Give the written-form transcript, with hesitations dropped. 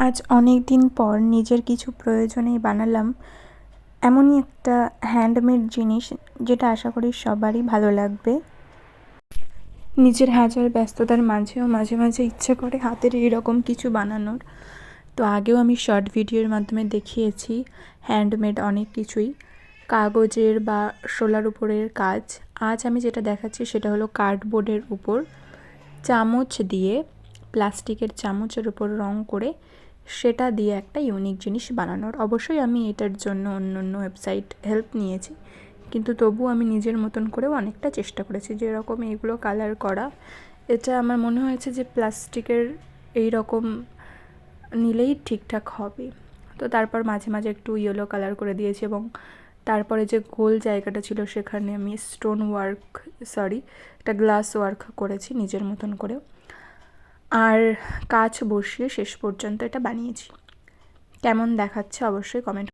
আজ অনেক দিন পর নিজের কিছু প্রয়োজনেই বানালাম এমনই একটা হ্যান্ডমেড জিনিস, যেটা আশা করি সবারই ভালো লাগবে। নিজের হাজার ব্যস্ততার মাঝেও মাঝে মাঝে ইচ্ছে করে হাতের এইরকম কিছু বানানোর। তো আগেও আমি শর্ট ভিডিওর মাধ্যমে দেখিয়েছি হ্যান্ডমেড অনেক কিছুই, কাগজের বা শোলার উপরের কাজ। আজ আমি যেটা দেখাচ্ছি সেটা হলো কার্ডবোর্ডের উপর চামচ দিয়ে, প্লাস্টিকের চামচের উপর রং করে সেটা দিয়ে একটা ইউনিক জিনিস বানানোর। অবশ্যই আমি এটার জন্য অন্য ওয়েবসাইট হেল্প নিয়েছি, কিন্তু তবুও আমি নিজের মতন করেও অনেকটা চেষ্টা করেছি যেরকম এইগুলো কালার করা। এটা আমার মনে হয়েছে যে প্লাস্টিকের এই রকম নিলেই ঠিকঠাক হবে। তো তারপর মাঝে মাঝে একটু ইয়েলো কালার করে দিয়েছি, এবং তারপরে যে গোল জায়গাটা ছিল সেখানে আমি একটা গ্লাস ওয়ার্ক করেছি নিজের মতন করে, আর কাঁচ বসিয়ে শেষ পর্যন্ত এটা বানিয়েছি। কেমন দেখাচ্ছে অবশ্যই কমেন্ট